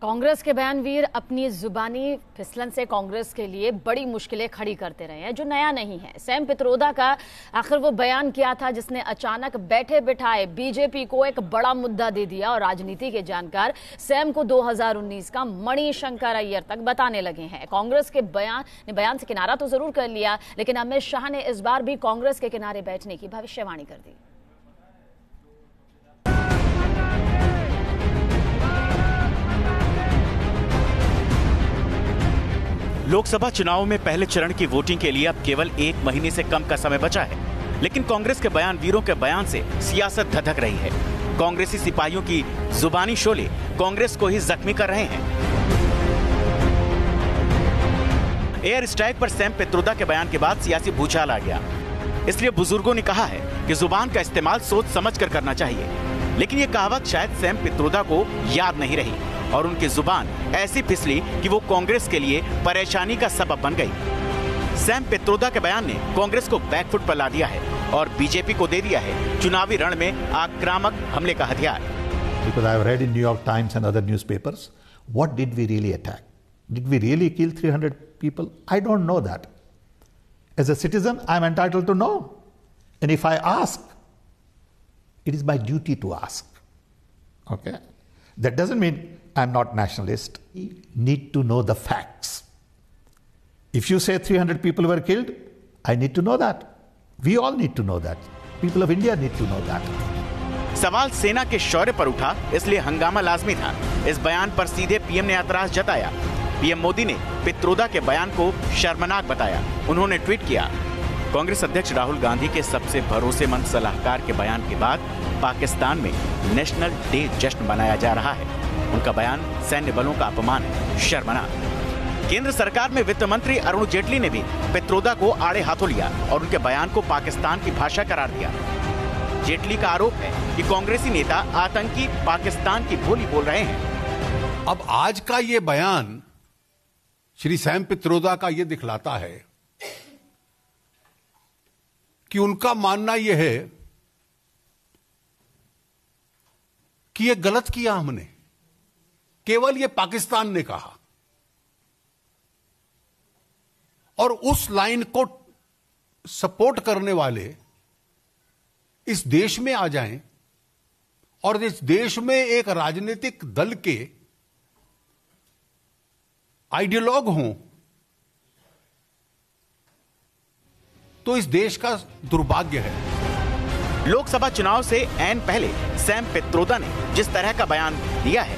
कांग्रेस के बयानवीर अपनी जुबानी फिसलन से कांग्रेस के लिए बड़ी मुश्किलें खड़ी करते रहे हैं, जो नया नहीं है। सैम पित्रोदा का आखिर वो बयान किया था जिसने अचानक बैठे बिठाए बीजेपी को एक बड़ा मुद्दा दे दिया और राजनीति के जानकार सैम को 2019 का मणिशंकर अय्यर तक बताने लगे हैं। कांग्रेस के बयान से किनारा तो जरूर कर लिया, लेकिन अमित शाह ने इस बार भी कांग्रेस के किनारे बैठने की भविष्यवाणी कर दी। लोकसभा चुनाव में पहले चरण की वोटिंग के लिए अब केवल 1 महीने से कम का समय बचा है, लेकिन कांग्रेस के बयानवीरों के बयान से सियासत धधक रही है। कांग्रेसी सिपाहियों की जुबानी शोले कांग्रेस को ही जख्मी कर रहे हैं। एयर स्ट्राइक पर सैम पित्रोदा के बयान के बाद सियासी भूचाल आ गया। इसलिए बुजुर्गों ने कहा है कि जुबान का इस्तेमाल सोच समझ कर करना चाहिए, लेकिन ये कहावत शायद सैम पित्रोदा को याद नहीं रही और उनकी जुबान ऐसी फिसली कि वो कांग्रेस के लिए परेशानी का सबब बन गई। सैम पित्रोदा के बयान ने कांग्रेस को बैकफुट पर ला दिया है और बीजेपी को दे दिया है चुनावी रण में आक्रामक हमले का हथियार। Because I have read in New York Times and other newspapers, what did we really attack? Did we really kill 300 people? I don't know that. As a citizen, I am entitled to know. And if I ask, it is my duty to ask. Okay? That doesn't mean I'm not nationalist. We need to know the facts. If you say 300 people were killed, I need to know that. We all need to know that. People of India need to know that. सवाल सेना के शौर्य पर उठा, इसलिए हंगामा लाजमी था। इस बयान पर सीधे पीएम ने ऐतराज जताया। पीएम मोदी ने पित्रोदा के बयान को शर्मनाक बताया। उन्होंने ट्वीट किया, कांग्रेस अध्यक्ष राहुल गांधी के सबसे भरोसेमंद सलाहकार के बयान के बाद पाकिस्तान में नेशनल डे जश्न मनाया जा रहा है। उनका बयान सैन्य बलों का अपमान है, शर्मनाक। केंद्र सरकार में वित्त मंत्री अरुण जेटली ने भी पित्रोदा को आड़े हाथों लिया और उनके बयान को पाकिस्तान की भाषा करार दिया। जेटली का आरोप है कि कांग्रेसी नेता आतंकी पाकिस्तान की बोली बोल रहे हैं। अब आज का ये बयान श्री सैम पित्रोदा का ये दिखलाता है कि उनका मानना यह है कि ये गलत किया हमने, केवल ये पाकिस्तान ने कहा, और उस लाइन को सपोर्ट करने वाले इस देश में आ जाएं और इस देश में एक राजनीतिक दल के आइडियोलॉग हों, तो इस देश का दुर्भाग्य है। लोकसभा चुनाव से ऐन पहले सैम पित्रोदा ने जिस तरह का बयान दिया है,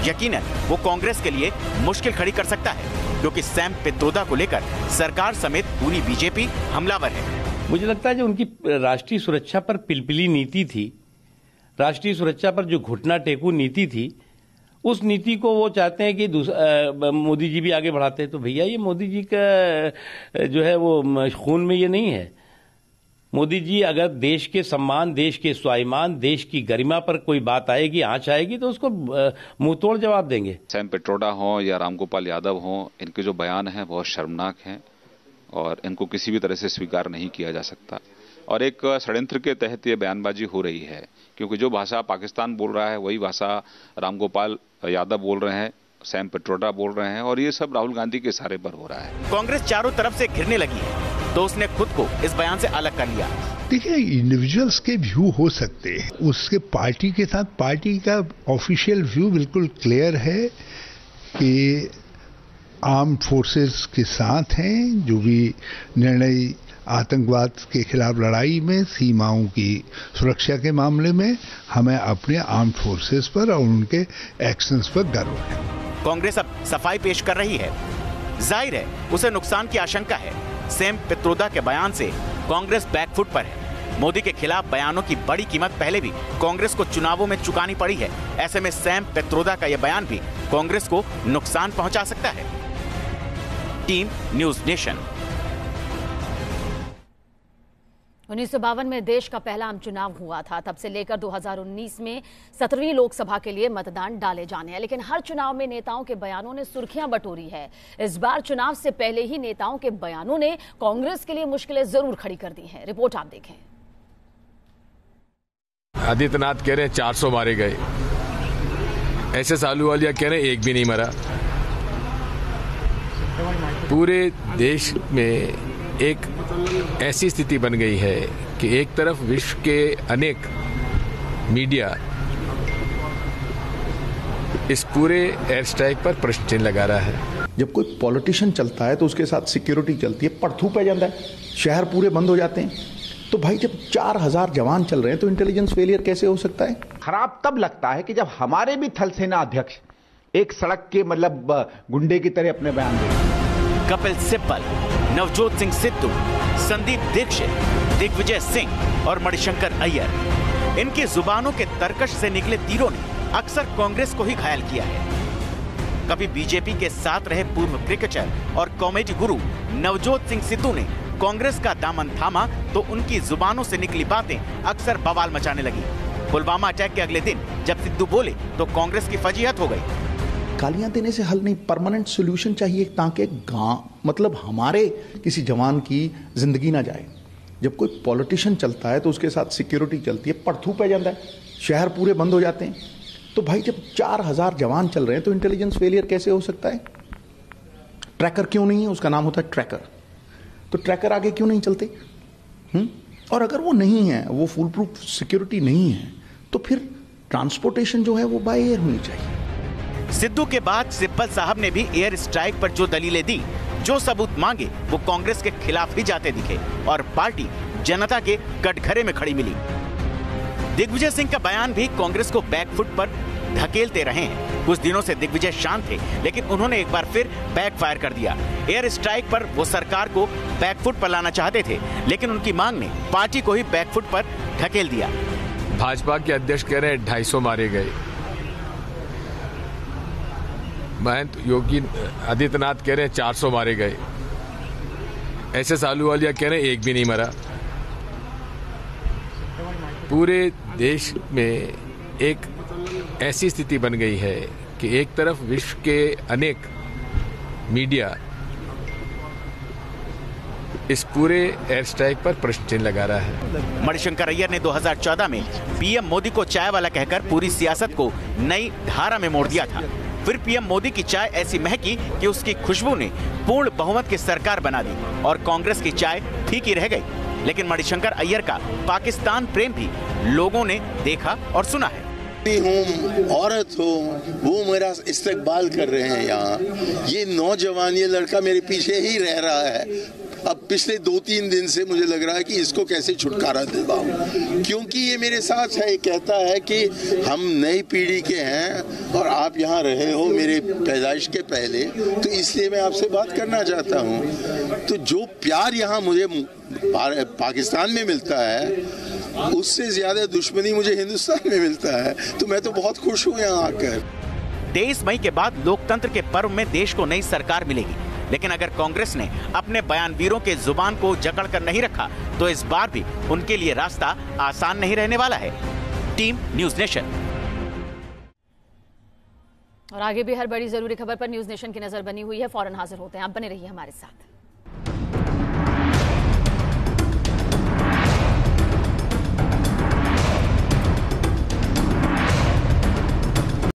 यकीनन वो कांग्रेस के लिए मुश्किल खड़ी कर सकता है, क्योंकि सैम पित्रोदा को लेकर सरकार समेत पूरी बीजेपी हमलावर है। मुझे लगता है जो उनकी राष्ट्रीय सुरक्षा पर पिलपिली नीति थी, राष्ट्रीय सुरक्षा पर जो घुटना टेकू नीति थी, उस नीति को वो चाहते हैं कि मोदी जी भी आगे बढ़ाते हैं। तो भैया ये मोदी जी का जो है वो खून में ये नहीं है। मोदी जी अगर देश के सम्मान, देश के स्वाभिमान, देश की गरिमा पर कोई बात आएगी, आंच आएगी, तो उसको मुंह तोड़ जवाब देंगे। सैम पित्रोदा हो या रामगोपाल यादव हो, इनके जो बयान हैं बहुत शर्मनाक हैं और इनको किसी भी तरह से स्वीकार नहीं किया जा सकता। और एक षड्यंत्र के तहत ये बयानबाजी हो रही है, क्योंकि जो भाषा पाकिस्तान बोल रहा है वही भाषा रामगोपाल यादव बोल रहे हैं, सैम पित्रोदा बोल रहे हैं, और ये सब राहुल गांधी के इशारे पर हो रहा है। कांग्रेस चारों तरफ से घिरने लगी है, तो उसने खुद को इस बयान से अलग कर लिया। देखिए, इंडिविजुअल्स के व्यू हो सकते हैं, उसके पार्टी के साथ पार्टी का ऑफिशियल व्यू बिल्कुल क्लियर है कि आर्म्ड फोर्सेस के साथ हैं। जो भी निर्णय आतंकवाद के खिलाफ लड़ाई में, सीमाओं की सुरक्षा के मामले में, हमें अपने आर्म्ड फोर्सेस पर और उनके एक्शंस पर गर्व है। कांग्रेस अब सफाई पेश कर रही है। जाहिर है उसे नुकसान की आशंका है। सैम पित्रोदा के बयान से कांग्रेस बैकफुट पर है। मोदी के खिलाफ बयानों की बड़ी कीमत पहले भी कांग्रेस को चुनावों में चुकानी पड़ी है। ऐसे में सैम पित्रोदा का यह बयान भी कांग्रेस को नुकसान पहुंचा सकता है। Team news nation. 1952 में देश का पहला आम चुनाव हुआ था। तब से लेकर 2019 में 17वीं लोकसभा के लिए मतदान डाले जाने हैं, लेकिन हर चुनाव में नेताओं के बयानों ने सुर्खियां बटोरी है। इस बार चुनाव से पहले ही नेताओं के बयानों ने कांग्रेस के लिए मुश्किलें जरूर खड़ी कर दी हैं। रिपोर्ट आप देखें। आदित्यनाथ कह रहे हैं 400 मारे गए, ऐसे सालूवालिया कह रहे एक भी नहीं मरा। पूरे देश में एक ऐसी स्थिति बन गई है कि एक तरफ विश्व के अनेक मीडिया इस पूरे एयर स्ट्राइक पर प्रश्न चिन्ह लगा रहा है। जब कोई पॉलिटिशियन चलता है तो उसके साथ सिक्योरिटी चलती है, पड़थू पे जाता है, शहर पूरे बंद हो जाते हैं। तो भाई जब 4000 जवान चल रहे हैं तो इंटेलिजेंस फेलियर कैसे हो सकता है? खराब तब लगता है कि जब हमारे भी थल सेना अध्यक्ष एक सड़क के मतलब गुंडे की तरह अपने बयान देते। कपिल सिब्बल, नवजोत सिंह सिद्धू, संदीप दीक्षित, दिग्विजय सिंह और मणिशंकर अय्यर, इनकी जुबानों के तरकश से निकले तीरों ने अक्सर कांग्रेस को ही घायल किया है। कभी बीजेपी के साथ रहे पूर्व क्रिकेटर और कॉमेडी गुरु नवजोत सिंह सिद्धू ने कांग्रेस का दामन थामा तो उनकी जुबानों से निकली बातें अक्सर बवाल मचाने लगी। पुलवामा अटैक के अगले दिन जब सिद्धू बोले तो कांग्रेस की फजीहत हो गई। गालियां देने से हल नहीं, परमानेंट सॉल्यूशन चाहिए ताकि मतलब हमारे किसी जवान की जिंदगी ना जाए। जब कोई पॉलिटिशियन चलता है तो उसके साथ सिक्योरिटी चलती है, पड़थू पे जाता है, शहर पूरे बंद हो जाते हैं। तो भाई जब 4000 जवान चल रहे हैं तो इंटेलिजेंस फेलियर कैसे हो सकता है? ट्रैकर क्यों नहीं है? उसका नाम होता है ट्रैकर। तो ट्रैकर आगे क्यों नहीं चलते? और अगर वो नहीं है, वो फुल प्रूफ सिक्योरिटी नहीं है, तो फिर ट्रांसपोर्टेशन जो है वो बाय एयर होनी चाहिए। सिद्धू के बाद सिब्बल साहब ने भी एयर स्ट्राइक पर जो दलीलें दी, जो सबूत मांगे, वो कांग्रेस के खिलाफ ही जाते दिखे और पार्टी जनता के कटघरे में खड़ी मिली। दिग्विजय सिंह का बयान भी कांग्रेस को बैकफुट पर धकेलते रहे हैं। कुछ दिनों से दिग्विजय शांत थे, लेकिन उन्होंने एक बार फिर बैकफायर कर दिया। एयर स्ट्राइक पर वो सरकार को बैकफुट पर लाना चाहते थे, लेकिन उनकी मांग ने पार्टी को ही बैकफुट पर धकेल दिया। भाजपा के अध्यक्ष कह रहे हैं 250 मारे गए। महंत योगी आदित्यनाथ कह रहे हैं 400 मारे गए। ऐसे सालूवालिया कह रहे हैं एक भी नहीं मरा। पूरे देश में एक ऐसी स्थिति बन गई है कि एक तरफ विश्व के अनेक मीडिया इस पूरे एयर स्ट्राइक पर प्रश्न चिन्ह लगा रहा है। मणिशंकर अय्यर ने 2014 में पीएम मोदी को चाय वाला कहकर पूरी सियासत को नई धारा में मोड़ दिया था। फिर पीएम मोदी की चाय ऐसी महकी कि उसकी खुशबू ने पूर्ण बहुमत की सरकार बना दी और कांग्रेस की चाय फीकी रह गई। लेकिन मणिशंकर अय्यर का पाकिस्तान प्रेम भी लोगों ने देखा और सुना है। हूँ, औरत हो, वो मेरा इस्तकबाल कर रहे हैं यहाँ। ये नौजवान, ये लड़का मेरे पीछे ही रह रहा है। अब पिछले 2-3 दिन से मुझे लग रहा है कि इसको कैसे छुटकारा दिलवाऊं, क्योंकि ये मेरे साथ है। ये कहता है कि हम नई पीढ़ी के हैं और आप यहाँ रहे हो मेरे पैदाइश के पहले, तो इसलिए मैं आपसे बात करना चाहता हूँ। तो जो प्यार यहाँ मुझे पाकिस्तान में मिलता है, उससे ज्यादा दुश्मनी मुझे हिंदुस्तान में मिलता है। तो मैं तो बहुत खुश हूँ यहाँ आकर। 23 मई के बाद लोकतंत्र के पर्व में देश को नई सरकार मिलेगी, लेकिन अगर कांग्रेस ने अपने बयानवीरों के जुबान को जकड़ कर नहीं रखा तो इस बार भी उनके लिए रास्ता आसान नहीं रहने वाला है। Team news nation. और आगे भी हर बड़ी जरूरी खबर पर न्यूज़ नेशन की नजर बनी हुई है। फौरन हाजिर होते हैं, आप बने रहिए हमारे साथ।